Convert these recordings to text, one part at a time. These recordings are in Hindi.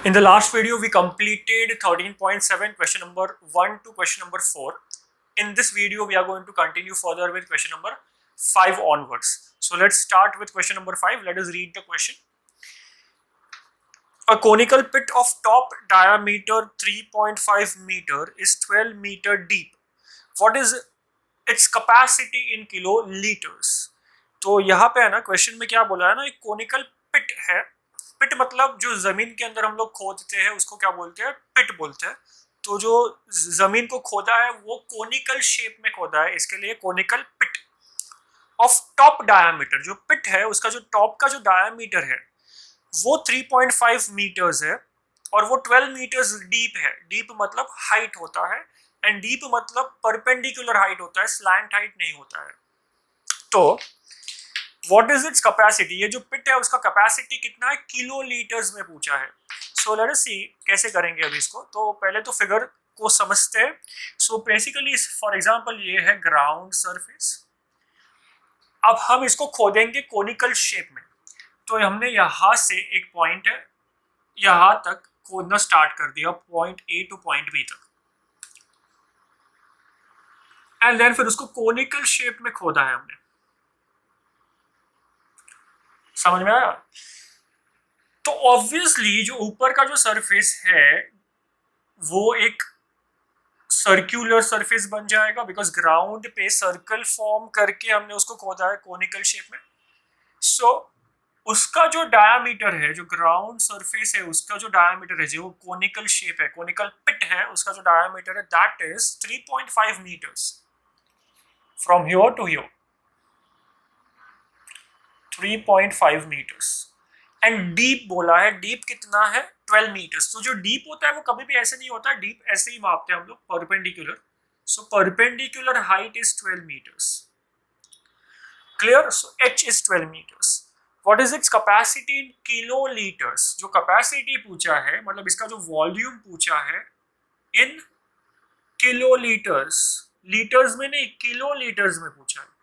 In the last video, we completed 13.7 question number 1 to question number 4. In this video, we are going to continue further with question number 5 onwards. So let's start with question number 5. Let us read the question. A conical pit of top diameter 3.5 meter is 12 meter deep. What is its capacity in kiloliters? तो यहाँ पे है ना क्वेश्चन में क्या बोला है ना, एक कोनिकल पिट है. पिट मतलब जो जमीन के अंदर हम लोग खोदते हैं उसको क्या बोलते हैं, पिट बोलते हैं. तो जो जमीन को खोदा है वो कोनिकल शेप में खोदा है, इसके लिए conical pit of top diameter. जो पिट है उसका जो टॉप का जो डायामीटर है वो 3.5 मीटर्स है और वो 12 मीटर्स डीप है. डीप मतलब हाइट होता है एंड डीप मतलब परपेंडिकुलर हाइट होता है, स्लैंट हाइट नहीं होता है. तो व्हाट इज इट्स कैपेसिटी, ये जो पिट है उसका कैपेसिटी कितना है, किलोलीटर्स में पूछा है. सो लेट अस सी कैसे करेंगे अभी इसको. तो पहले तो फिगर को समझते हैं. सो बेसिकली फॉर एग्जांपल ये है ग्राउंड सरफेस. अब हम इसको खोदेंगे कोनिकल शेप में. तो हमने यहां से एक पॉइंट है यहां तक खोदना स्टार्ट कर दिया, point A to point B तक, एंड देन फिर उसको कोनिकल शेप में खोदा है हमने. समझ में आया? तो ऑब्वियसली जो ऊपर का जो सरफेस है वो एक सर्कुलर सरफेस बन जाएगा, बिकॉज ग्राउंड पे सर्कल फॉर्म करके हमने उसको खोदा है कोनिकल शेप में. सो उसका जो डायामीटर है, जो ग्राउंड सरफेस है उसका जो डायामीटर है, जो कोनिकल शेप है, कोनिकल पिट है, उसका जो डायामीटर है that is 3.5 metres from here to here. 3.5 metres. And deep बोला है, डीप कितना है, 12 मीटर्स. तो जो डीप होता है वो कभी भी ऐसे नहीं होता है, डीप ऐसे ही मापते हैं हम लोग perpendicular. So perpendicular height is 12 metres. Clear? So H is 12 metres. What is its capacity in kilolitres? जो कैपेसिटी पूछा है मतलब इसका जो वॉल्यूम पूछा है इन किलोलीटर्स, लीटर्स में नहीं किलोलीटर्स में पूछा है.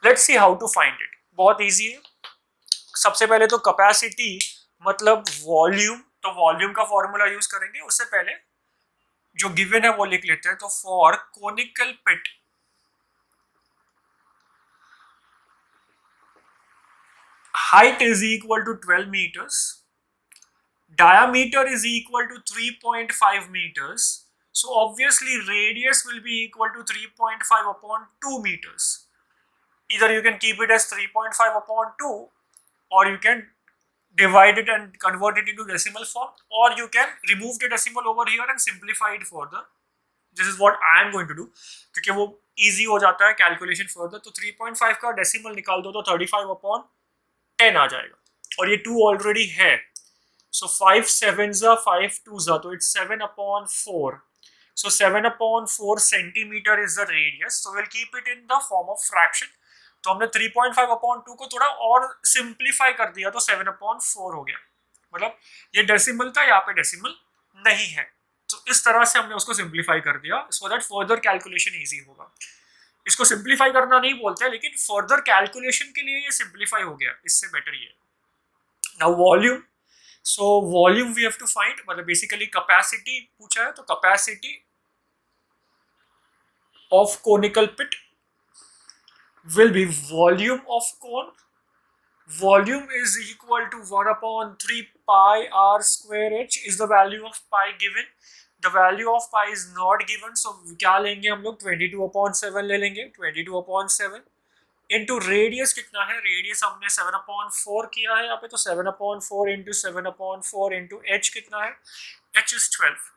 Let's see how to find it. बहुत इजी है. सबसे पहले तो कैपेसिटी मतलब वॉल्यूम, तो वॉल्यूम का फॉर्मूला यूज करेंगे. उससे पहले जो गिवन है वो लिख लेते हैं. तो for conical pit height is equal to 12 metres, diameter is equal to 3.5 meters. So obviously radius will be equal to 3.5 upon 2 meters. Either you can keep it as 3.5 upon 2 or you can divide it and convert it into decimal form, or you can remove the decimal over here and simplify it further. This is what I am going to do क्योंकि वो easy हो जाता है कैलकुलेशन फर्दर. तो 3.5 का डेसिमल निकाल दो तो 35 upon 10 आ जाएगा और ये 2 ऑलरेडी है. So 5 sevens are 5 twos are, so it's 7 upon 4. So 7 upon 4 centimeter is the radius. So we'll keep it in the form of fraction. तो हमने 3.5 upon 2 को थोड़ा और सिंप्लीफाई कर दिया तो 7 upon 4 हो गया. मतलब ये डेसिमल था, यहाँ पे डेसिमल नहीं है. तो इस तरह से हमने उसको सिंप्लीफाई कर दिया so that further calculation easy होगा. इसको सिंप्लीफाई करना नहीं बोलते लेकिन फर्दर कैलकुलेशन के लिए ये सिंप्लीफाई हो गया, इससे बेटर ये. Now volume. So volume we have to find, मतलब basically capacity पूछा है तो capacity of conical pit will be volume of cone. Volume is equal to 1 upon 3 pi r square h is the value of pi given. The value of pi is not given, so क्या लेंगे हम लोग, 22 upon 7 ले लेंगे. 22 upon 7 इंटू रेडियस कितना है, रेडियस हमने 7 अपॉन 4 किया है यहाँ पे, तो 7 upon 4 into 7 upon 4 into H कितना है, एच इज 12.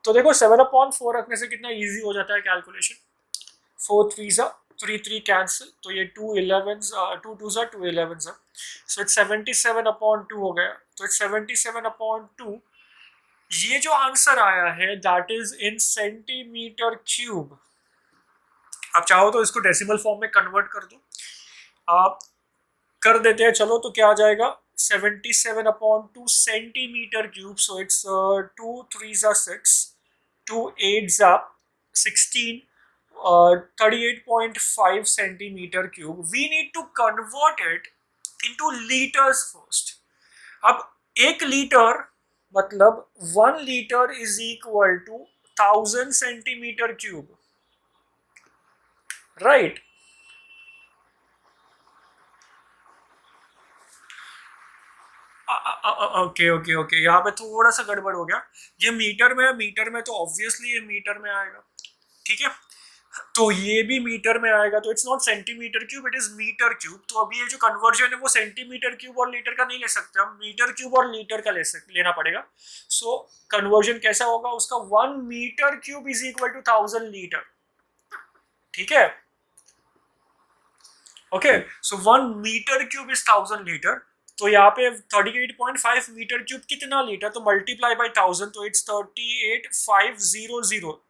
तो देखो 7 अपॉन 4 रखने से कितना इजी हो जाता है कैलकुलेशन. 4 3 3 3 कैंसिल, तो ये 2 11 2 2 2 11 सो इट्स 77 अपॉन 2 हो गया. तो इट्स 77 अपॉन 2. ये जो आंसर आया है that is in centimetre cube. आप चाहो तो इसको डेसिमल फॉर्म में कन्वर्ट कर दो, आप कर देते हैं. चलो तो क्या आ जाएगा, 77 upon 2 centimetre cube. So it's 2 3 6, 2 8 16, 38.5 centimetre cube. We need to convert it into litres first. अब 1 लीटर मतलब 1 litre is equal to 1000 centimetre cube, right. Okay okay okay, यहाँ पे थोड़ा सा गड़बड़ हो गया। ये मीटर में है, मीटर में तो ऑब्वियसली ये मीटर में आएगा, ठीक है। तो ये भी मीटर में आएगा, तो it's not centimetre cube, it is metre cube. तो अभी ये जो कन्वर्जन है वो सेंटीमीटर क्यूब और लीटर का नहीं ले सकते हम, मीटर क्यूब और लीटर का लेना पड़ेगा। सो कन्वर्जन कैसा होगा उसका, 1 metre cube is equal to 1000 litre, ठीक है। Okay, so 1 metre cube is 1000 litre. तो यहाँ पे 38.5 मीटर क्यूब कितना लीटर, तो मल्टीप्लाई बाई 1000, तो इट्स 38500।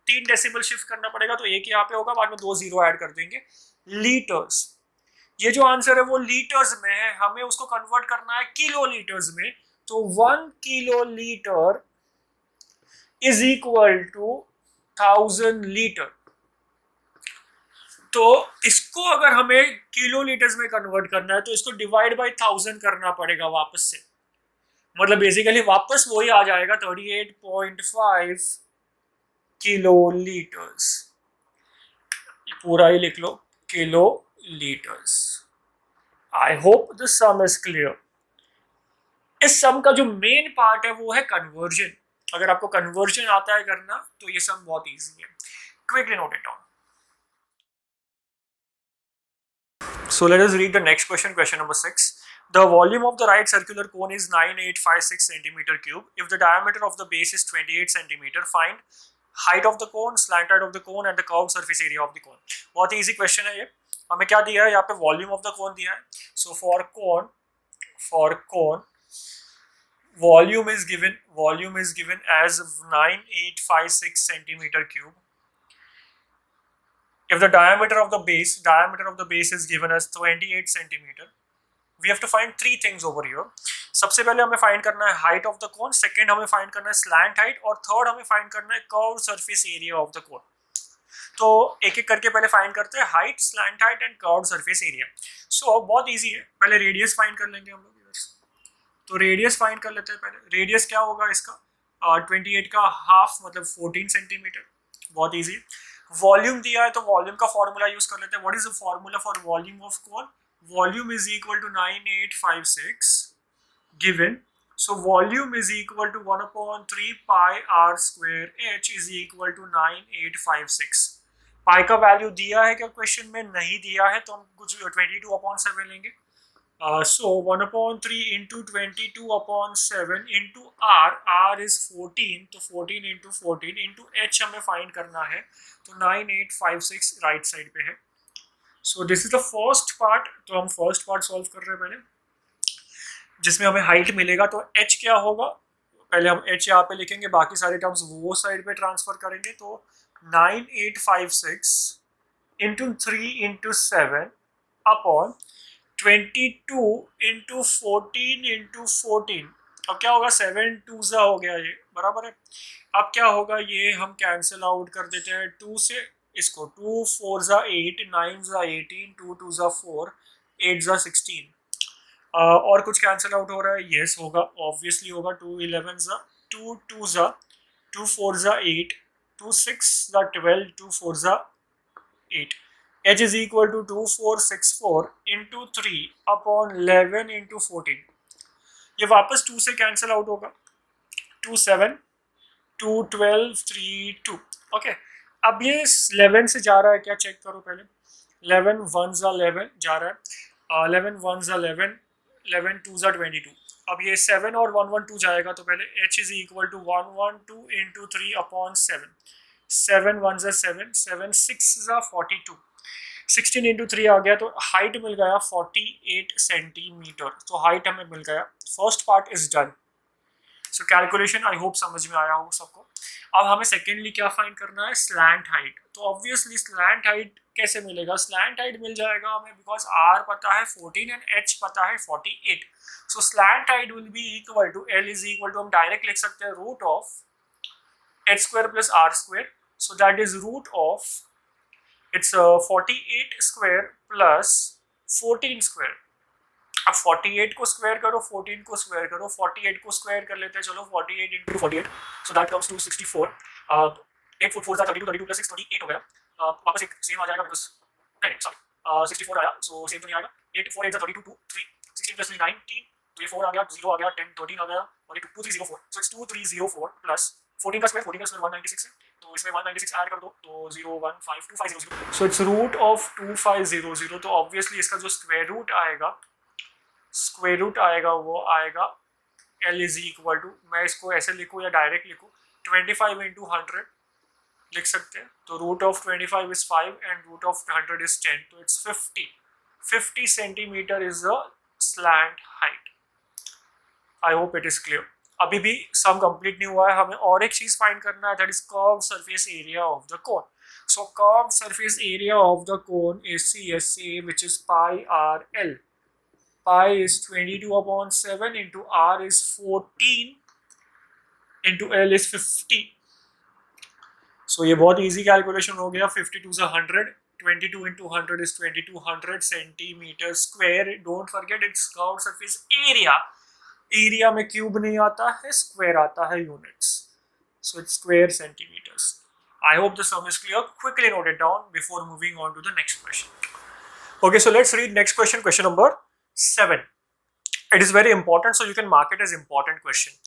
3 डेसिमल शिफ्ट करना पड़ेगा, तो एक यहाँ पे होगा, बाद में 2 जीरो ऐड कर देंगे, लीटर्स। ये जो आंसर है वो लीटर्स में है, हमें उसको कन्वर्ट करना है किलो लीटर्स में। तो 1 kilo litre is equal to 1000 litre. तो इसको अगर हमें किलो लीटर्स में कन्वर्ट करना है तो इसको डिवाइड बाय 1000 करना पड़ेगा वापस से, मतलब बेसिकली वापस वही आ जाएगा 38.5 किलो लीटर्स। पूरा ही लिख लो, kilo litres. I hope the sum is clear. इस सम का जो मेन पार्ट है वो है कन्वर्जन। अगर आपको कन्वर्जन आता है करना तो ये सम बहुत इजी है। Quickly note it down. So let us read the next question, question number 6. The volume of the right circular cone is 9856 centimeter cube. If the diameter of the base is 28 centimeter, find height of the cone, slant height of the cone and the curved surface area of the cone. बहुत ही easy question है ये। हमें क्या दिया है यहाँ पे, वॉल्यूम ऑफ द कोन दिया है। So for cone volume is given as 9856 centimeter cube. If the diameter of the base is given as 28 centimeter, we have to find three things over here. सबसे पहले हमें फाइंड करना है height of the cone, second हमें फाइंड करना है स्लैंट हाइट, और थर्ड हमें फाइंड करना है curve surface area of the cone. तो एक एक करके पहले फाइंड करते हैं height, slant height and curve surface area. So बहुत इजी है, पहले रेडियस फाइंड कर लेंगे हम लोग इधर से। तो रेडियस फाइंड कर लेते हैं पहले। रेडियस क्या होगा इसका, 28 का हाफ मतलब 14 सेंटीमीटर। बहुत इजी। वॉल्यूम दिया है तो वॉल्यूम का फॉर्मूला यूज कर लेते हैं। What is the formula for volume of cone, volume is equal to 9856 given, so volume is equal to 1 upon 3 pi r square h is equal to 9856। पाई का वैल्यू दिया है क्या क्वेश्चन में, नहीं दिया है, तो हम कुछ 22/7 लेंगे। सो 1 upon 3 into 22/7 into r is 14, तो 14 into 14 into h हमें फाइंड करना है, तो 9856 राइट साइड पे है। So this is the first part. तो हम फर्स्ट पार्ट सॉल्व कर रहे हैं पहले, जिसमें हमें हाइट मिलेगा। तो h क्या होगा, पहले हम h यहाँ पे लिखेंगे, बाकी सारे टर्म्स वो साइड पे ट्रांसफर करेंगे। तो 9856 into 3 into 7 upon 22 into 14 into 14। अब क्या होगा, 7 2 हो गया, ये बराबर है। अब क्या होगा, ये हम कैंसिल आउट कर देते हैं 2 से इसको, 2 4 8, 9 18, 2 2 4, 8 16। और कुछ कैंसिल आउट हो रहा है, यस होगा, ऑब्वियसली होगा। 2 11 2 2 2 4 8, 2 6 12, 2 4 8। h is equal to 2464 into 3 upon 11 into 14। ये वापस 2 से कैंसिल आउट होगा, 2 7 2 12 3 2। ओके, अब ये 11 से जा रहा है क्या, चेक करो पहले। 11 1 11 जा रहा है, 11 1 11, 11 2 22। अब ये 7 और 1 1 2 जाएगा, तो पहले h is equal to 1 1 2 into 3 upon 7। 7 1 7, 7 6 42, 16 into 3 आ गया, तो हाइट मिल गया 48 सेंटीमीटर। तो हाइट हमें मिल गया। First part is done. So calculation I hope समझ में आया हो सबको। अब हमें सेकेंडली क्या फाइंड करना है, स्लैंट हाइट। तो ऑब्वियसली स्लैंट हाइट कैसे मिलेगा, स्लैंट हाइट मिल जाएगा हमें बिकॉज r पता है 14 एंड h पता है 48। So slant height will be equal to l is equal to, हम डायरेक्ट लिख सकते हैं root of h square plus r square. So that is root of, its 48 square plus 14 square. अब 48 को स्क्वायर करो, 14 को स्क्वायर करो, 48 को स्क्वायर कर लेते हैं, चलो 48 into 48, so that comes to 64। 8 4 4 32, 32 plus 6 28 हो गया। वापस एक सेम आ जाएगा बिकॉज नहीं सॉरी 64 आया, सो सेम तो नहीं आएगा। 8 4 8 32 2 3 16 प्लस 19, तो ये 4 आ गया, 0 आ गया, 10 13 आ गया और ये 2304, सो इट्स 2304 प्लस 14 का स्क्वायर 196 है, तो इसमें 196 ऐड कर दो तो 0152500, सो इट्स रूट ऑफ 2500। तो ऑब्वियसली इसका जो स्क्वायर रूट आएगा वो आएगा L इज इक्वल टू, मैं इसको ऐसे लिखूँ या डायरेक्ट लिखूँ, 25 इंटू 100 लिख सकते हैं, तो root of 25 is 5 and root of 100 is 10, तो it's 50 centimetre is the slant height. I hope it is clear. अभी भी सम कंप्लीट नहीं हुआ है, हमें और एक चीज फाइंड करना है, that is curve surface area of the cone. So curve surface area of the cone is CSA, which is pi r l. Pi is 22/7 into r is 14 into l is 50. So ये बहुत easy calculation हो गया। 52 is 100, 22 into 100 is 2200 centimeter square. Don't forget it's curved surface area. Area में क्यूब नहीं आता है, स्क्वायर आता है units, so it's square centimetres. I hope the sum is clear. Quickly note it down before moving on to the next question. Okay, so let's read next question, question number 7. It is very important, so you can mark it as important question.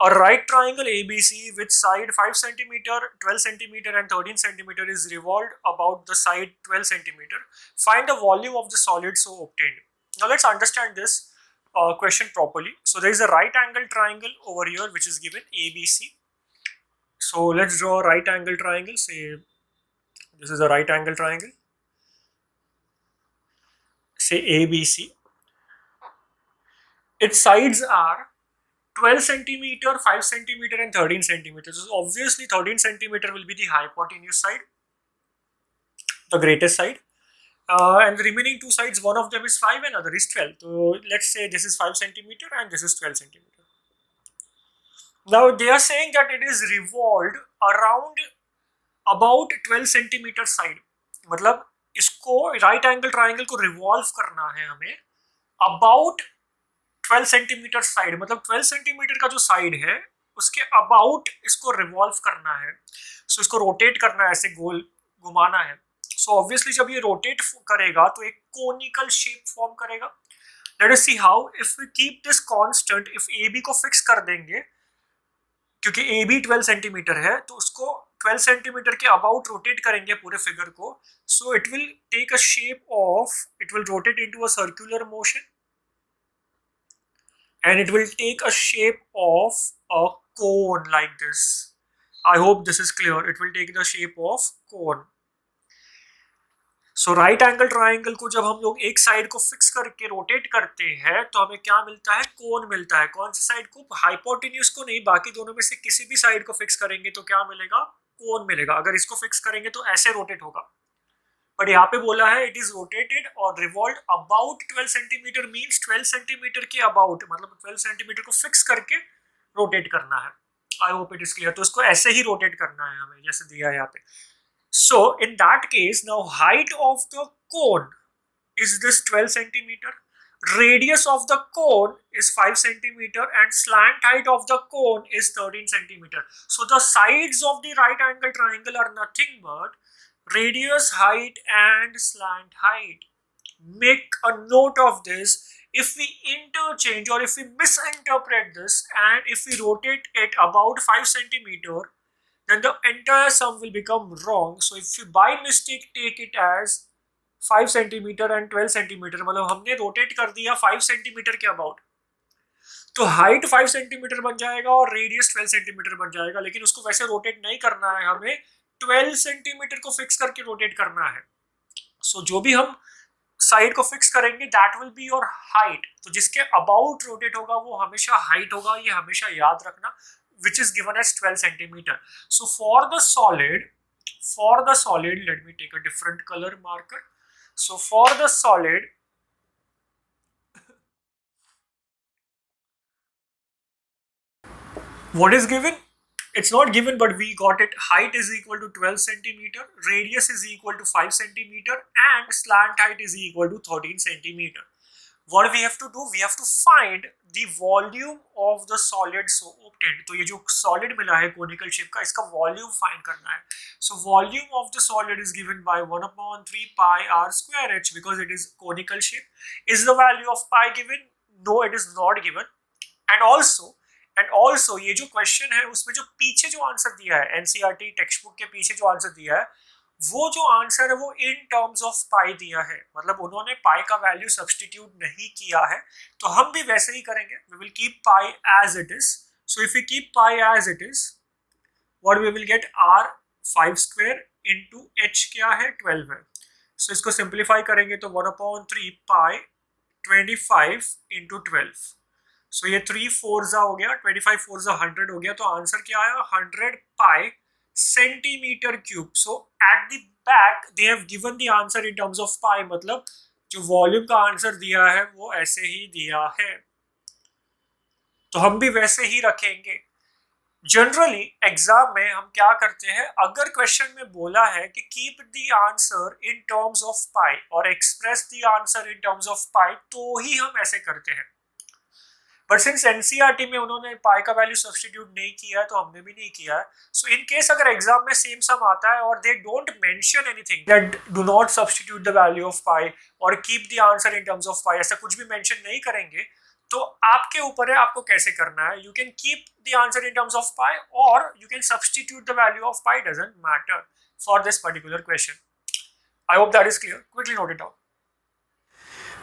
A right triangle ABC with side 5 cm, 12 cm and 13 cm is revolved about the side 12 cm. Find the volume of the solid so obtained. Now let's understand this question properly. So there is a right angle triangle over here which is given ABC. So let's draw a right angle triangle. Say this is a right angle triangle, say ABC. Its sides are 12 centimeter, 5 centimeter and 13 centimeters. So obviously 13 centimeter will be the hypotenuse side, the greatest side. And the remaining two sides, one of them is 5 and other is 12. So let's say this is 5 centimeter and this is 12 centimeter. Now they are saying that it is revolved around about 12 centimeter side. मतलब इसको right angle triangle को revolve करना है हमें about 12 centimeter side, मतलब 12 centimeter का जो side है उसके about इसको revolve करना है, so इसको rotate करना है, ऐसे गोल घुमाना है। So obviously जब ये rotate करेगा तो एक conical shape form करेगा। Let us see how. If we keep this constant, if AB को fix कर देंगे, क्योंकि AB 12 सेंटीमीटर है तो उसको 12 सेंटीमीटर के अबाउट रोटेट करेंगे पूरे फिगर को, so it will take a shape of, it will rotate into a circular motion and it will take a shape of a cone like this. I hope this is clear. It will take the shape of cone. So right angle triangle को जब हम लोग एक साइड को फिक्स करके रोटेट करते हैं तो हमें क्या मिलता है, कोन मिलता है। कौन सी साइड को, हाइपोटेन्यूज को नहीं, बाकी दोनों में से किसी भी साइड को फिक्स करेंगे तो क्या मिलेगा, कोन मिलेगा। अगर इसको फिक्स करेंगे तो ऐसे रोटेट होगा, बट यहाँ पे बोला है इट इज रोटेटेड और revolve about 12 centimetre, means 12 centimetre के अबाउट, मतलब 12 सेंटीमीटर को फिक्स करके रोटेट करना है। आई होप इट इज क्लियर। तो इसको ऐसे ही रोटेट करना है हमें जैसे दिया है यहाँ पे। So in that case, now height of the cone is this 12 centimeter, radius of the cone is 5 centimeter and slant height of the cone is 13 centimeter. So the sides of the right angle triangle are nothing but radius, height and slant height. Make a note of this. If we interchange or if we misinterpret this and if we rotate it about 5 centimeter, then the entire sum will become wrong. So if you by mistake take it as 5 centimeter and 12 centimeter, मतलब हमने रोटेट कर दिया 5 सेंटीमीटर के अबाउट, तो हाइट 5 सेंटीमीटर बन जाएगा और रेडियस 12 सेंटीमीटर बन जाएगा, लेकिन उसको वैसे रोटेट नहीं करना है, हमें 12 सेंटीमीटर को फिक्स करके रोटेट करना है। सो जो भी हम साइड को फिक्स करेंगे that will be your height. तो जिसके अबाउट रोटेट होगा वो हमेशा हाइट होगा, ये हमेशा याद रखना, which is given as 12 centimeter. So for the solid, let me take a different color marker. So for the solid, what is given? It's not given, but we got it. Height is equal to 12 centimeter, radius is equal to 5 centimeter, and slant height is equal to 13 centimeter. what we have to do, we have to find the volume of the solid so obtained. तो ये जो solid मिला है conical shape का, इसका volume find करना है. So volume of the solid is given by 1/3 pi r square h because it is conical shape. Is the value of pi given? No, it is not given. And also ये जो क्वेश्चन है उसमें जो पीछे जो आंसर दिया है एनसीईआरटी टेक्स्ट बुक के पीछे जो आंसर दिया है, वो जो आंसर है वो इन टर्म्स ऑफ पाई दिया है, मतलब उन्होंने पाई का वैल्यू सब्स्टिट्यूट नहीं किया है. तो हम भी वैसे ही करेंगे, we will keep pi as it is. So if you keep pi as it is, what we will get, r 5 square into h क्या है 12 है. सो इसको सिंप्लीफाई करेंगे तो 1/3 पाई 25 इंटू 12. सो ये 3 4 हो गया, 25 4 100 हो गया. तो आंसर क्या आया, 100 pi centimetre cube. So at the back they have given the answer in terms of pi, मतलब जो वॉल्यूम का आंसर दिया है वो ऐसे ही दिया है. तो हम भी वैसे ही रखेंगे. जनरली एग्जाम में हम क्या करते हैं, अगर क्वेश्चन में बोला है कि keep the answer in terms of pi और express the answer in terms of pi, तो ही हम ऐसे करते हैं. बट सिंस एनसीईआरटी में उन्होंने पाई का वैल्यू सब्स्टिट्यूट नहीं किया है तो हमने भी नहीं किया है. सो इन केस अगर एग्जाम में सेम सम आता है और they don't mention anything that do not substitute the value of pi और keep the answer in terms of pi, ऐसा कुछ भी मेंशन नहीं करेंगे, तो आपके ऊपर है आपको कैसे करना है. You can keep the answer in terms of pi और you can substitute the value of pi, doesn't matter for this particular question. I hope that is clear. Quickly note it down.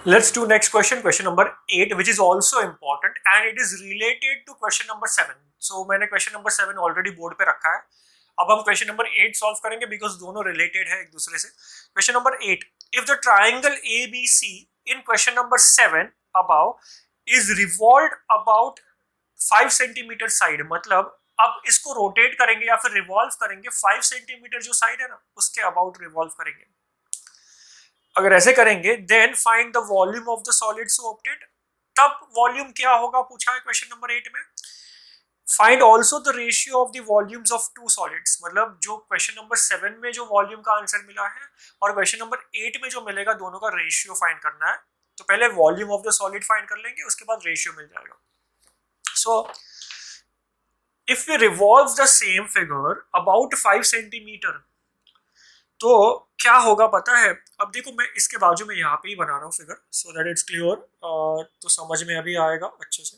Let's do next question, question number 8, which is also important and it is related to question number 7. So मैंने question number 7 already board पे रखा है. अब हम question number 8 solve करेंगे because दोनों related है एक दूसरे से. Question number 8, if the triangle ABC in question number 7 above is revolved about 5 centimeter side, मतलब अब इसको rotate करेंगे या फिर revolve करेंगे 5 centimeter जो side है ना उसके about revolve करेंगे. अगर ऐसे करेंगे then find the volume of the solid so obtained. तब वॉल्यूम क्या होगा पूछा है क्वेश्चन नंबर 8 में. Find also the ratio of the volumes of two solids, मतलब जो क्वेश्चन नंबर 7 में जो वॉल्यूम का आंसर मिला है और क्वेश्चन नंबर 8 में जो मिलेगा, दोनों का रेशियो फाइंड करना है. तो पहले volume of the solid find कर लेंगे, उसके बाद रेशियो मिल जाएगा. So if we revolve the same figure about 5 centimetre, तो क्या होगा पता है. अब देखो मैं इसके बाजू में यहाँ पे ही बना रहा हूँ figure so that it's clear, तो समझ में अभी आएगा अच्छे से.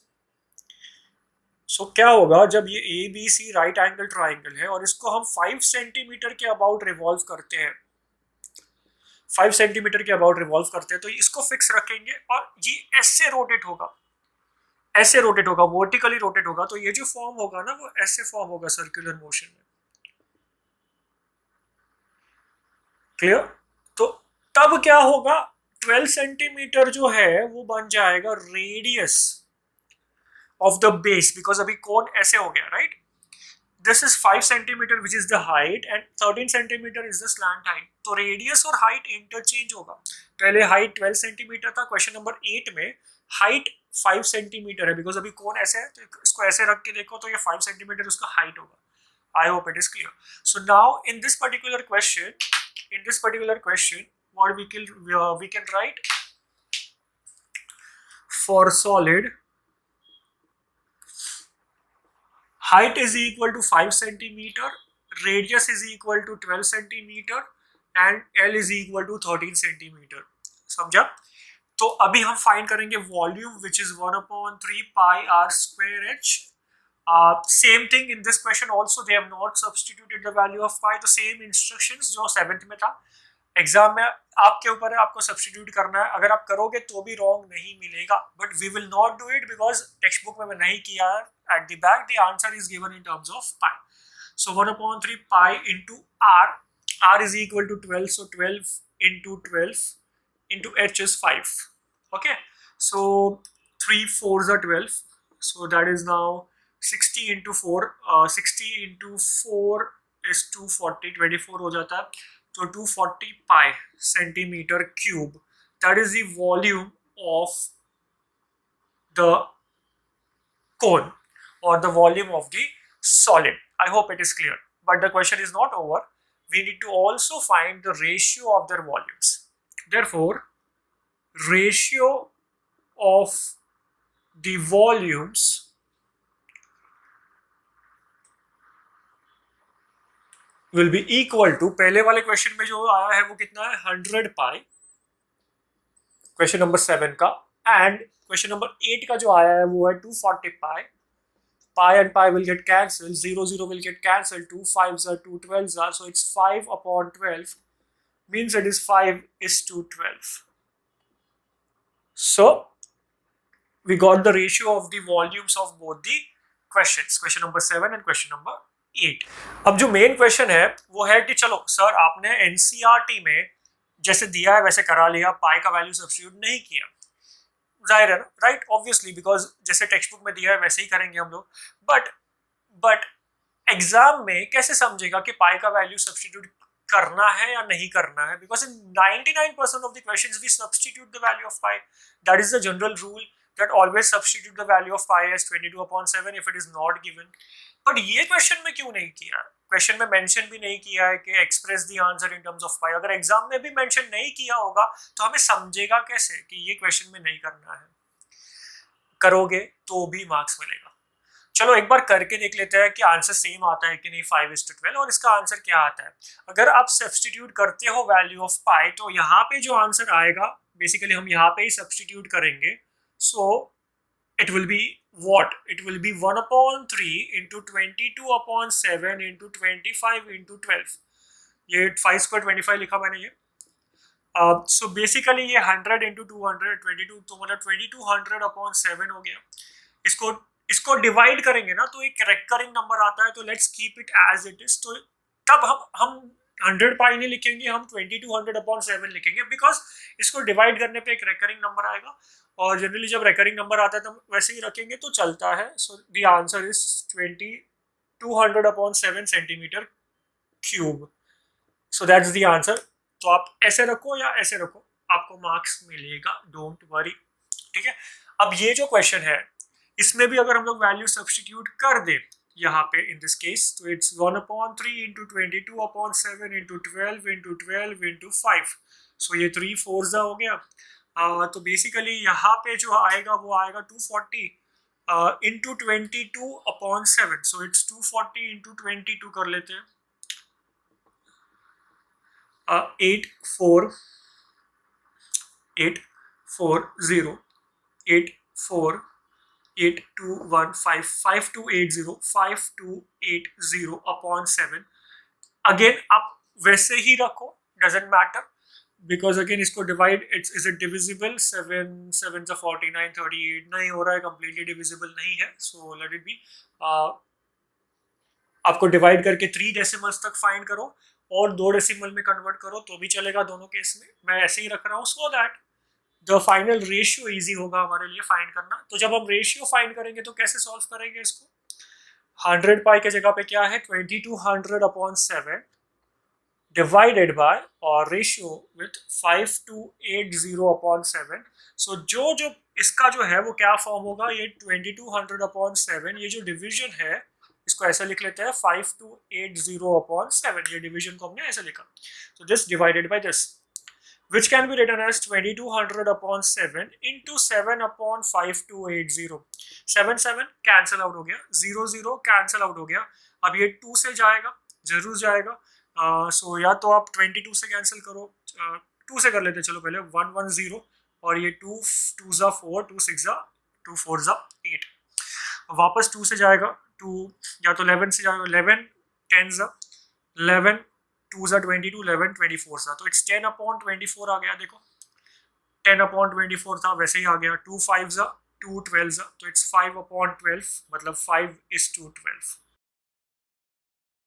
सो क्या होगा जब ये A B C right angle triangle है और इसको हम 5 सेंटीमीटर के अबाउट रिवॉल्व करते हैं, 5 सेंटीमीटर के अबाउट रिवॉल्व करते हैं, तो इसको फिक्स रखेंगे और ये ऐसे रोटेट होगा, ऐसे रोटेट होगा, वर्टिकली रोटेट होगा. तो ये जो फॉर्म होगा ना वो ऐसे फॉर्म होगा सर्कुलर मोशन में. क्लियर. तो तब क्या होगा, 12 सेंटीमीटर जो है वो बन जाएगा radius of the base, because अभी कोन ऐसे हो गया right. This is 5 centimetre which is the height and 13 centimetre is the slant height. तो रेडियस और हाइट इंटरचेंज होगा. पहले हाइट 12 सेंटीमीटर था, क्वेश्चन नंबर 8 में हाइट 5 सेंटीमीटर है, बिकॉज अभी कोन ऐसे है, तो इसको ऐसे रख के देखो तो ये 5 सेंटीमीटर उसका हाइट होगा. आई hope it is clear. So now in this particular question, what we can write for solid, height is equal to 5 centimeter, radius is equal to 12 centimeter and L is equal to 13 centimeter. समझा. तो अभी हम फाइंड करेंगे volume which is 1/3 pi r square h. Same thing in this question also, they have not substituted the value of pi. तो same instructions जो 7th में था. एग्जाम में आपके ऊपर है, आपको सब्स्टिट्यूट करना है. अगर आप करोगे तो भी रॉन्ग नहीं मिलेगा, but we will not do it because textbook में नहीं किया है. At the back the answer is given in terms of pi. सो 1/3 pi into r, r is equal to 12, so 12 into 12 into h is 5. Okay, so 3 4s are 12, so that is now 60 into 4, 60 into 4 is 240, 24 हो जाता है. तो 240 pi centimeter cube, that is the volume of the cone or the volume of the solid. I hope it is clear. But the question is not over. We need to also find the ratio of their volumes. Therefore, ratio of the volumes will be equal to, पहले वाले क्वेश्चन में जो आया है वो कितना है 100 पाई, क्वेश्चन नंबर 7 का, एंड क्वेश्चन नंबर 8 का जो आया है वो है 240 पाई. Pi and pi will get cancelled, 0 0 will get cancelled, 2 5s are 2 12s are, so it's 5 upon 12 means it is 5 is to 12. So we got the ratio of the volumes of both the questions, question number 7 and question number 8. अब जो मेन क्वेश्चन है वो है कि चलो सर आपने एनसीईआरटी में जैसे दिया है वैसे करा लिया, पाई का वैल्यू सब्स्टिट्यूट नहीं किया, जाहिर है ना, राइट, ऑब्वियसली, बिकॉज जैसे टेक्स्ट बुक में दिया है वैसे ही करेंगे हम लोग. बट एग्जाम में कैसे समझेगा कि पाई का वैल्यू सब्स्टिट्यूट करना है या नहीं करना है, because in 99% of the questions we substitute the value of pi. That is the general rule, that always substitute the value of pi as 22/7 if it is not given. But ये क्वेश्चन में क्यों नहीं किया? क्वेश्चन में मेंशन भी नहीं किया है कि express the answer in terms of pi. अगर एग्जाम में भी मेंशन नहीं किया होगा तो हमें समझेगा कैसे कि ये क्वेश्चन में नहीं करना है. करोगे तो भी मार्क्स मिलेगा. चलो एक बार करके देख लेते हैं कि आंसर सेम आता है कि नहीं 5:12, और इसका आंसर क्या आता है. अगर आप सब्स्टिट्यूट करते हो वैल्यू ऑफ पाई तो यहाँ पे जो आंसर आएगा बेसिकली हम यहाँ पे ही सब्स्टिट्यूट करेंगे. So it will be what? It will be 1/3 into 22/7 into 25 into 12. ये 5 square 25 लिखा मैंने ये. So basically ये 100 into 200 22, तो मतलब 2200/7 हो गया. इसको डिवाइड करेंगे ना तो एक रेकरिंग नंबर आता है, तो let's keep it as it is. तो तब हम 100 पाई नहीं लिखेंगे, हम 2200/7 लिखेंगे, बिकॉज इसको डिवाइड करने पे एक रेकरिंग नंबर आएगा, और जनरली जब रेकरिंग नंबर आता है तो वैसे ही रखेंगे तो चलता है. So the answer is 2200/7 centimetre cube. So that's the answer. तो आप ऐसे रखो या ऐसे रखो, आपको मार्क्स मिलेगा, डोंट वरी. ठीक है. अब ये जो क्वेश्चन है इसमें भी अगर हम लोग वैल्यू सब्स्टिट्यूट कर दें यहाँ पे इन दिस केस, तो it's 1/3 into 22/7 into 12 into 12 into 5. सो ये 3 4 हो गया. तो बेसिकली यहाँ पे जो आएगा वो आएगा 240 into 22/7. सो इट्स 240 into 22 कर लेते हैं. 5280 अगेन आप वैसे ही रखो, डजेंट मैटर, बिकॉज अगेन इसको डिवाइड, इज इट डिविजिबल, 7 7 49 38 नहीं हो रहा है, कंप्लीटली डिविजिबल नहीं है. So let it be. आपको डिवाइड करके 3 डेसिमल्स तक फाइंड करो और 2 डेसिमल में कन्वर्ट करो तो भी चलेगा दोनों केस में. मैं ऐसे ही रख रहा हूँ so that the final ratio easy होगा हमारे लिए फाइंड करना. तो जब हम रेशियो फाइंड करेंगे तो कैसे सॉल्व करेंगे इसको. 100 पाई के जगह पे क्या है 2200/7 डिवाइडेड बाय और रेशियो विथ 5280/7. सो जो इसका जो है वो क्या फॉर्म होगा, ये 2200/7, ये जो डिवीजन है इसको ऐसा लिख लेते हैं 5280/7. ये डिवीजन को हमने ऐसे लिखा. तो this divided by this, which can be written as 2200/7 into 7/5280. 7 7 cancel out हो गया, 0 0 कैंसिल आउट हो गया. अब ये 2 से जाएगा, जरूर जाएगा. सो या तो आप 22 से कैंसिल करो, 2 से कर लेते चलो पहले, 110, और ये 2 2 4 2 6 2 4 8. वापस 2 से जाएगा, 2 या तो 11 से जाएगा, 11 10 11 2 22 11 24 था, तो इट्स 10/24 आ गया. देखो 10/24 था, वैसे ही आ गया. 2 5 2 12 तो इट्स 5/12, मतलब 5:12.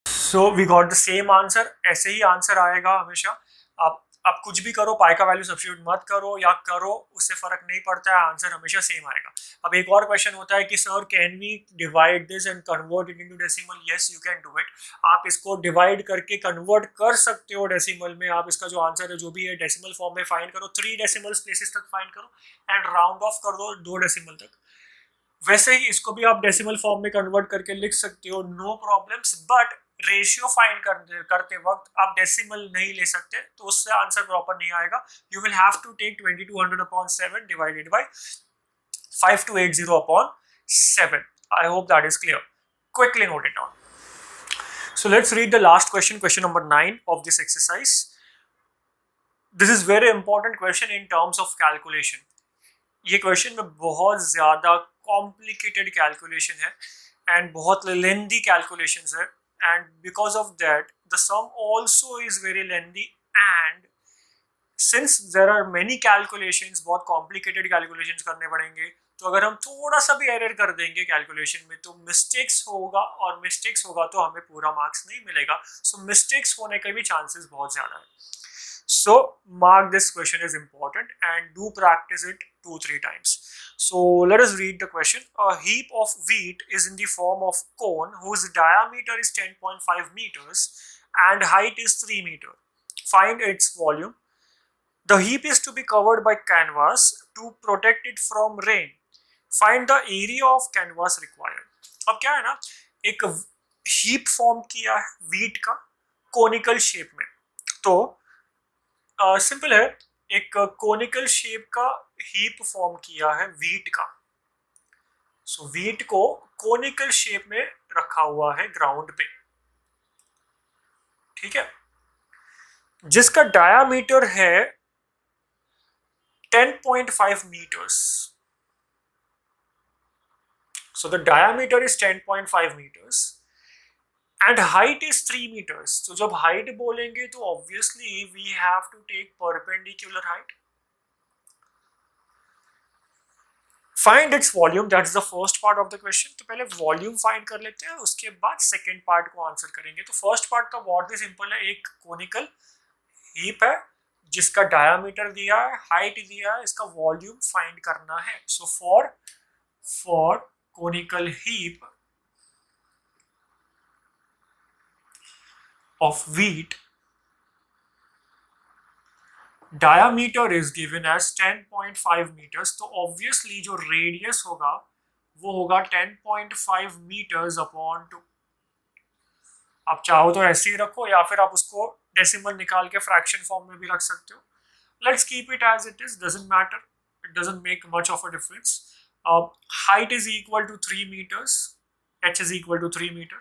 So we got the same answer. ऐसे ही आंसर आएगा हमेशा. आप कुछ भी करो, पाई का वैल्यू सब्स्टिट्यूट मत करो या करो, उससे फर्क नहीं पड़ता है, आंसर हमेशा सेम आएगा. अब एक और क्वेश्चन होता है कि sir can we divide this and convert it into decimal. Yes you can do it. आप इसको डिवाइड करके कन्वर्ट कर सकते हो डेसिमल में. आप इसका जो आंसर है जो भी है डेसिमल फॉर्म में फाइंड करो, 3 डेसिमल प्लेसेस तक फाइंड करो एंड राउंड ऑफ कर दो 2 डेसिमल तक. वैसे ही इसको भी आप डेसिमल फॉर्म में कन्वर्ट करके लिख सकते हो, no problems. But ratio find करते वक्त आप डेसिमल नहीं ले सकते, तो उससे आंसर प्रॉपर नहीं आएगा. You will have to take 2200/7 divided by 5280 upon 7. I hope that is clear. Quickly note it down. So let's read the last question, question number 9 of this exercise. This is very important question in terms of calculation. ये क्वेश्चन में बहुत ज़्यादा कॉम्प्लिकेटेड कैलकुलेशन है एंड बहुत लेंदी कैलकुलेशंस है, and because of that the sum also is very lengthy, and since there are many calculations, बहुत कॉम्प्लिकेटेड कैलकुलेशंस करने पड़ेंगे, तो अगर हम थोड़ा सा भी एरर कर देंगे कैलकुलेशन में तो मिस्टेक्स होगा, और मिस्टेक्स होगा तो हमें पूरा मार्क्स नहीं मिलेगा. सो मिस्टेक्स होने के भी चांसेस बहुत ज़्यादा है. So mark this question is important and do practice it 2-3 times. So let us read the question. A heap of wheat is in the form of cone whose diameter is 10.5 meters and height is 3 meter. Find its volume. The heap is to be covered by canvas to protect it from rain. Find the area of canvas required. अब क्या है ना, एक heap form किया है wheat का conical shape में. तो सिंपल है, एक कोनिकल शेप का हीप फॉर्म किया है वीट का. सो वीट को कोनिकल शेप में रखा हुआ है ग्राउंड पे, ठीक है, जिसका डायामीटर है 10.5 meters. So the diameter is 10.5 meters and height is 3 meters. So जब height बोलेंगे तो obviously we have to take perpendicular height. Find its volume. That's the first part of the question. तो पहले volume find कर लेते हैं, उसके बाद second part को answer करेंगे. तो first part का बहुत ही simple है, एक conical heap है जिसका diameter दिया है, height दिया है, इसका volume find करना है. So for conical heap of wheat, diameter is given as 10.5 meters. तो obviously जो radius होगा वो होगा 10.5 meters upon 2. आप चाहो तो ऐसे ही रखो या फिर आप उसको डेसिमल निकाल के फ्रैक्शन फॉर्म में भी रख सकते हो. Let's keep it as it is, doesn't matter, it doesn't make much of a difference. Height is equal to 3 meters, h is equal to 3 meter.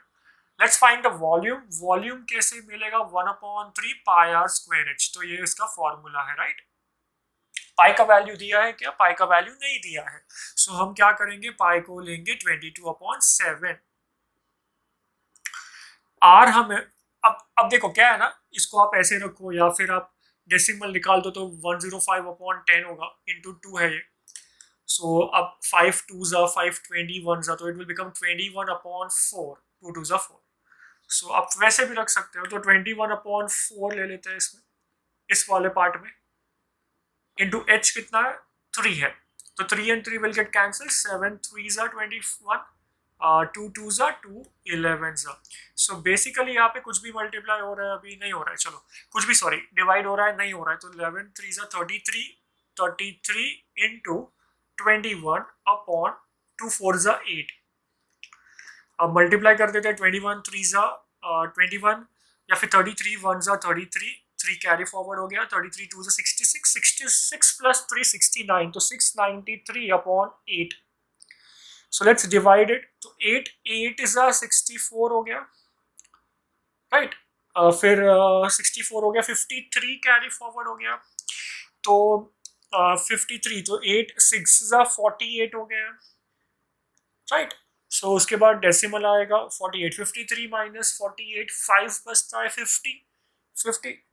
Let's find the volume. Volume कैसे मिलेगा? 1/3 pi r square h. तो ये इसका फॉर्मूला है, राइट. पाई का वैल्यू दिया है क्या? पाई का वैल्यू नहीं दिया है. सो हम क्या करेंगे, पाई को लेंगे 22/7. आर हमें अब देखो क्या है ना, इसको आप ऐसे रखो या फिर आप डेसिमल निकाल दो तो 105/10 होगा, इंटू 2 है ये. सो अब 5 2s are 5 21s are, तो it will become 21/4. 2 2s are 4. सो आप वैसे भी रख सकते हो, तो 21/4 ले लेते हैं इसमें, इस वाले पार्ट में, इंटू h कितना है? 3 है, तो 3 and 3 will get cancelled. 7 3s are 21, 2 2s are 2, 11s are. So basically यहाँ पे कुछ भी मल्टीप्लाई हो रहा है, अभी नहीं हो रहा है, चलो कुछ भी, सॉरी, डिवाइड हो रहा है, नहीं हो रहा है, तो 11 3s are 33 into 21/2 4s are 8. अब मल्टीप्लाई कर देते हैं, 21 3s are 21 या फिर 33 1s are 33, 3 कैरी फॉरवर्ड हो गया, 33 2s are 66, 66 प्लस 3 69, तो 693/8. So let's divide it. तो 8 is 64 हो गया, राइट. फिर 64 हो गया, 53 कैरी फॉरवर्ड हो गया, तो 53, तो 8 6 48 हो गया, राइट. सो उसके बाद डेसिमल आएगा 48, 53 माइनस 48, 5 बचता है 50,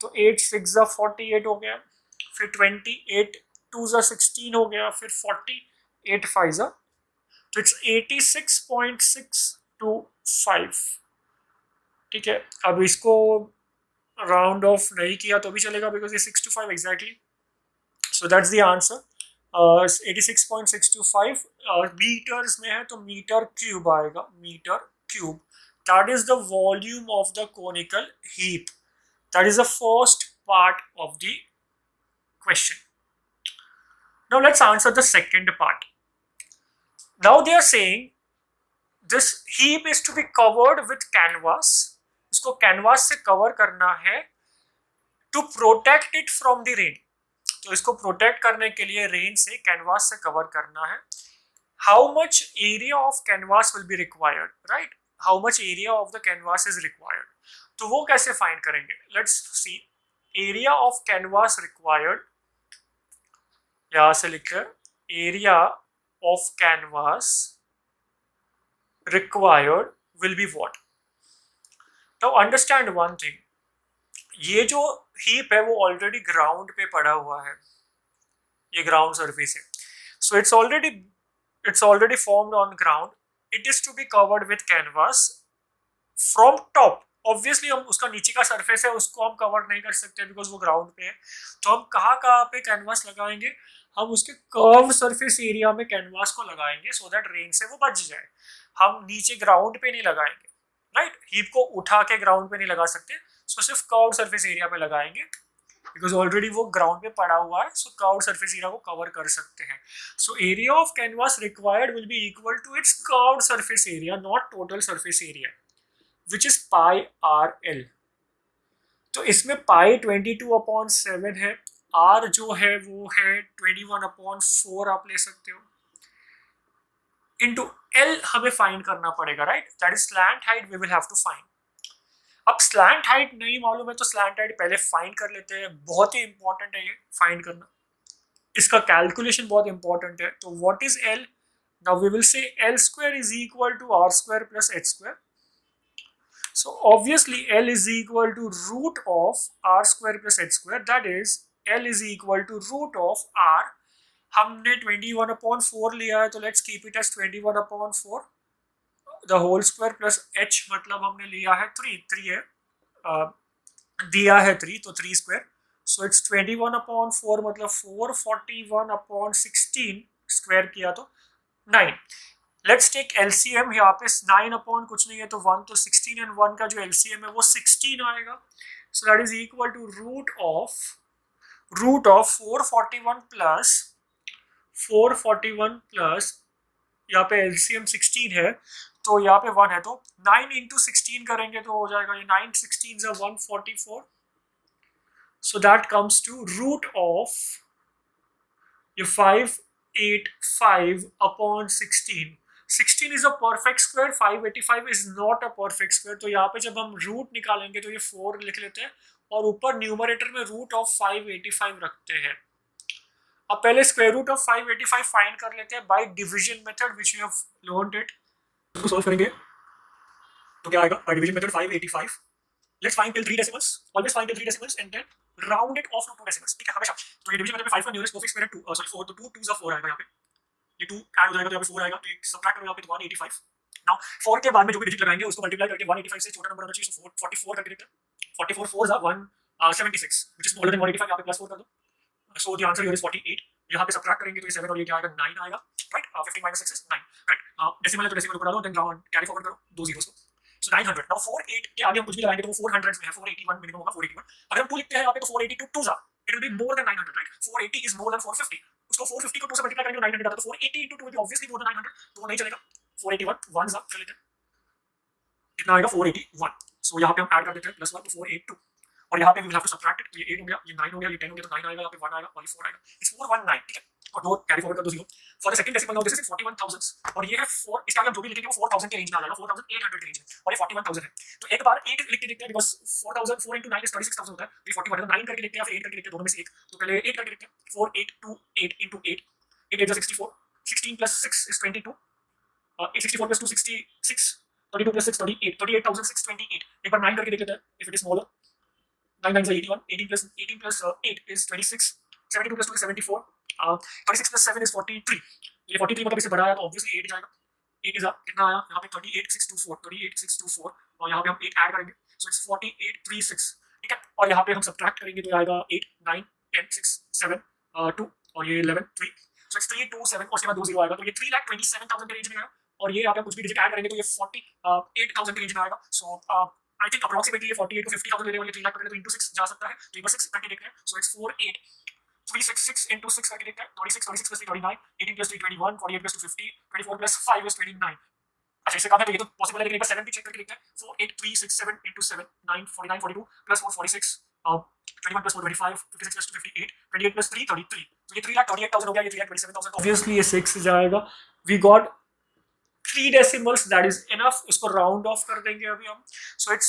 तो 8 6 48 हो गया, फिर 28 2 16 हो गया, फिर 40 8 5, तो इट्स 86.625. ठीक है, अब इसको राउंड ऑफ नहीं किया तो भी चलेगा, बिकॉज ये 6 to 5 exactly. So that's the answer. 86.625 metres में है तो मीटर क्यूब आएगा, metre cube. That is the volume of the conical heap. That is the first part of the question. Now let's answer the second part. Now they are saying this heap is to be covered with canvas. इसको कैनवास से कवर करना है to protect it from the rain. तो इसको प्रोटेक्ट करने के लिए रेन से कैनवास से कवर करना है. How much area of canvas will be required, right, how much area of the canvas is required. तो वो कैसे फाइंड करेंगे, let's see. Area of canvas required, यहां से लिखकर area of canvas required will be what. तो अंडरस्टैंड वन थिंग, ये जो हीप है वो ऑलरेडी ग्राउंड पे पड़ा हुआ है, ये ग्राउंड सरफेस है, so it's already formed on ground, it is to be covered with canvas from top. Obviously हम उसका नीचे का सरफेस है उसको हम कवर नहीं कर सकते बिकॉज वो ग्राउंड पे है, तो हम कहाँ पे कैनवास लगाएंगे, हम उसके कर्व सरफेस एरिया में कैनवास को लगाएंगे सो दैट रेन से वो बच जाए। हम नीचे ग्राउंड पे नहीं लगाएंगे, राइट, हीप को उठा के ग्राउंड पे नहीं लगा सकते, सो सिर्फ कर्व सरफेस एरिया पे लगाएंगे बिकॉज ऑलरेडी वो ग्राउंड पे पड़ा हुआ है, सो कर्व सरफेस एरिया को कवर कर सकते हैं। So area of canvas required will be equal to its curve surface area, not total surface area, which is pi r l. तो इसमें पाई 22/7 है, आर जो है वो है 21/4 आप ले सकते हो, इनटू एल हमें फाइंड करना पड़ेगा, right, that is slant height we will have to find. अब स्लैंट हाइट नहीं मालूम है तो स्लैंट हाइट पहले फाइंड कर लेते हैं, बहुत ही इंपॉर्टेंट है ये फाइंड करना, इसका कैलकुलेशन बहुत इंपॉर्टेंट है। तो what is l, now we will say l square is equal to r square plus h square. So obviously L is equal to root of r square plus h square, that is L is equal to root of r, हमने 21/4 लिया है तो let's keep it as 21/4 the whole square plus h मतलब हमने लिया है 3 है, दिया है 3 तो 3 स्क्वायर, so it's 21/4 मतलब 441/16 स्क्वायर किया तो 9। लेट्स टेक एलसीएम, यहाँ पे 9 कुछ नहीं है तो 1, तो 16 एंड 1 का जो एलसीएम है वो 16 आएगा, so that is equal to root of 441 plus यहाँ पे एलसीएम 16 है तो यहाँ पे 1 है, तो 9 इंटू 16 करेंगे तो हो जाएगा ये 9 16 is 144, so that comes to root of ये 585/16। 16 is a perfect square, 585 is not a perfect square, तो यहाँ पे जब हम रूट निकालेंगे तो ये 4 लिख लेते हैं और ऊपर न्यूमरेटर में रूट ऑफ 585 रखते हैं। अब पहले स्क्वायर रूट ऑफ 585 फाइंड कर लेते हैं by division method which we have learned it. इसको सॉल्व करेंगे तो क्या आएगा, by division method 585, let's find till 3 decimals, always find till 3 decimals and then round it off to 2 decimals, ठीक है हमेशा। तो ये डिवीजन मेथड में 5 का नियरेस्ट परफेक्ट स्क्वायर है 2 सॉरी 4, तो 2 2 4 आएगा यहाँ पे, ये 2 ऐड हो जाएगा तो यहाँ पे 4 आएगा, तो एक सबट्रैक्ट करो यहाँ पे तो 185। नाउ 4 के बाद में जो भी डिजिट लगाएंगे उसको मल्टीप्लाई करके 185 से छोटा नंबर आना चाहिए, सो 44 करके देखते हैं, 44 4s are 176 which is smaller than 185, यहाँ पे प्लस 4 कर दो, so the answer here is 48। यहाँ पे सबट्रैक्ट करेंगे तो ये 7 और ये क्या आएगा 9 आएगा, राइट, 15 - 6 is 9, राइट, डेसिमल है तो डेसिमल ऊपर डालो देन कैरी फॉरवर्ड करो 2 जीरोस को, सो 900। नाउ 48 के आगे हम कुछ भी लगाएंगे तो वो 400 में है, 481 मिनिमम होगा 481, अगर हम 2 लिखते हैं यहाँ पे तो 482 2s are it will be more than 900, right, 480 is more than 450, उसको 450 को 2 से मल्टीप्लाई करेंगे तो 900 आता है, तो 480 into 2 will be obviously more than 900, तो वो नहीं चलेगा, 481 1s are कर लेते हैं, कितना आएगा 481, सो यहाँ पे हम ऐड कर देते हैं +1 तो 482, और यहाँ पे we will have to subtract it, तो ये 8 हो गया, ये 9 हो गया, ये 10 हो गया, तो 9 आएगा, यहाँ पे 1 आएगा और ये 4 आएगा, it's 419, ठीक है, और दो कैरी फॉरवर्ड कर दो 0 for the second decimal. Now this is 41000 और ये है 4, इसका हम जो भी लिखेंगे वो 4000 के रेंज में आ जाएगा, 4800 के रेंज में, और ये 41000 है, तो एक बार 8 लिख के देखते हैं बिकॉज़ 4000 4 into 9 is 36000 होता है, तो ये 41 है, तो 9 करके देखते हैं या फिर 8 करके देखते हैं, दोनों में से एक, तो पहले 8 करके देखते हैं, 4828 into 8 8 8 is 64, 16 plus 6 is 22, 864 plus 2 66, 32 plus 6 38, 38628, एक बार 9 करके देख लेते हैं if it is smaller, 9 9 is 81, 18 plus 8 is 26, 72 plus 2 is 74, 36 plus 7 is 43, ये 43 मतलब इससे बड़ा आया तो ऑब्वियसली 8 जाएगा, 8 इज कितना आया यहाँ पे 38624 और यहाँ पे हम 8 ऐड करेंगे, सो इट्स 4836, ठीक है, और यहाँ पे हम सबट्रैक्ट करेंगे तो आएगा 8 9 10 6 7 2 और ये 11 3, सो इट्स 327 और उसके बाद 2 0 आएगा, तो ये 3,27,000 के रेंज में आएगा, और ये आप कुछ भी डिजिट ऐड करेंगे तो ये 48,000 के रेंज में आएगा, सो आई थिंक अप्रोक्सीमेटली ये 48 to 50,000 ले लेवल, ये 3 लाख करके तो इंटू 6 जा सकता है, तो एक बार 6 करके देखते हैं, सो इट्स 48366 into 6 करके देखते हैं, 26 plus 3 39, 18 plus 3 21, 48 plus 2 50, 24 plus 5 is 29, अच्छा इससे कम है तो ये तो पॉसिबल है, लेकिन एक बार 7 भी चेक करके देखते हैं, 48367 into 7 9 49 42 plus 4 46, 21 plus 4 25, 56 plus 2 58, 28 plus 3 33, तो ये 3,38,000 हो गया, ये 3,27,000, ऑब्वियसली ये 6 जाएगा, we got 3 decimals, that is enough. इसको राउंड ऑफ कर देंगे अभी हम. So it's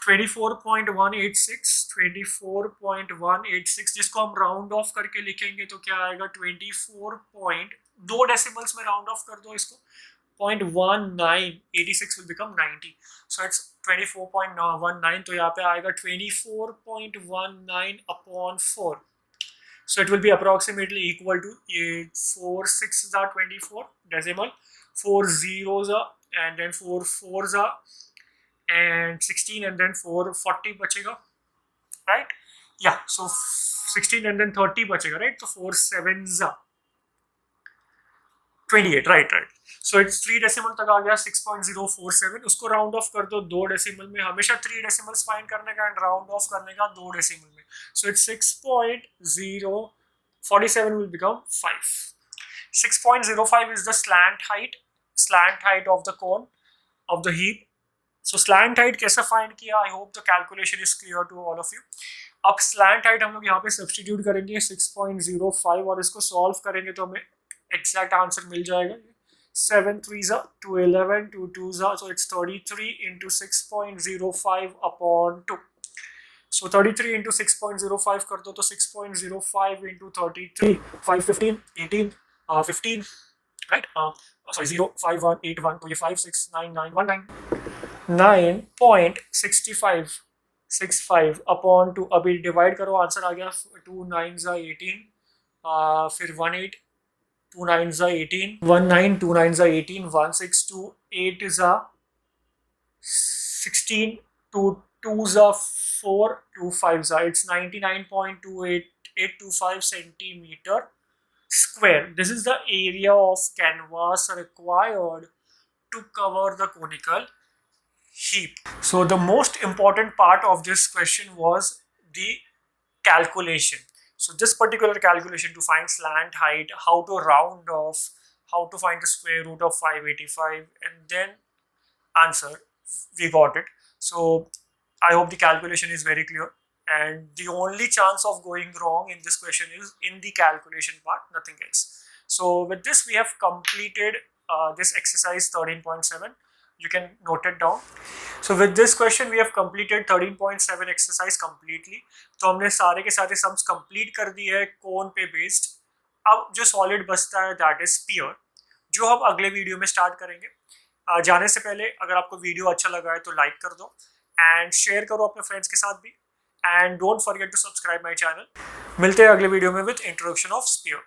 24.186, जिसको हम राउंड ऑफ करके लिखेंगे तो क्या आएगा 24 पॉइंट, 2 डेसिमल्स में राउंड ऑफ कर दो इसको, 0.1986 will become 90. So it's 24.19, तो यहाँ पे आएगा 24.19 upon 4. So it will be approximately equal to 4 6s are 24 decimal, 4 zeros are, and then 4 4s are, and 16, and then 4 40 बचेगा, right? Yeah, so 16 and then 30 बचेगा, right? So 4 7s are 28, right. So it's 3 decimal तक आ गया 6.047. उसको राउंड ऑफ कर दो 2 डेसिमल में. हमेशा 3 डेसिमल्स फाइंड करने का एंड राउंड ऑफ करने का 2 डेसिमल में. So it's 6.047 will become 5. 6.05 is the slant height of the cone of the heap. So slant height कैसे फाइंड किया? I hope the calculation is clear to all of you. अब slant height हम लोग यहाँ पे सब्स्टिट्यूट करेंगे 6.05 और इसको सॉल्व करेंगे तो हमें एग्जैक्ट आंसर मिल जाएगा. 7 3s are 211, 2 2s are, so it's 33 into 6.05 upon 2. So 33 into 6.05 कर दो तो 6.05 into 33, 5 15 18 15, right? Sorry, 0 5 1 8 1 2 5 6 9 9 1 9 9.65 upon 2. अभी डिवाइड करो, आंसर आ गया 2 9s are 18, फिर 18, 2 9s are 18, 19, 2 9s are 18, 1 6 2 8 is a 16, 2 2s are 4, 2 5s are, it's 99.28825 centimeter square. This is the area of canvas required to cover the conical heap. So the most important part of this question was the calculation. So this particular calculation to find slant height, how to round off, how to find the square root of 585, and then answer, we got it. So I hope the calculation is very clear, and the only chance of going wrong in this question is in the calculation part, nothing else. So with this we have completed this exercise 13.7. You can note it down. So with this question we have completed 13.7 exercise completely. तो हमने सारे के सारे सम्स कंप्लीट कर दिए है कोन पे बेस्ड. अब जो सॉलिड बचता है दैट इज स्फीयर, जो हम अगले वीडियो में स्टार्ट करेंगे. जाने से पहले अगर आपको वीडियो अच्छा लगा है तो लाइक कर दो एंड शेयर करो अपने फ्रेंड्स के साथ भी, and don't forget to subscribe my channel. मिलते हैं अगले वीडियो में विद इंट्रोडक्शन ऑफ स्फीयर.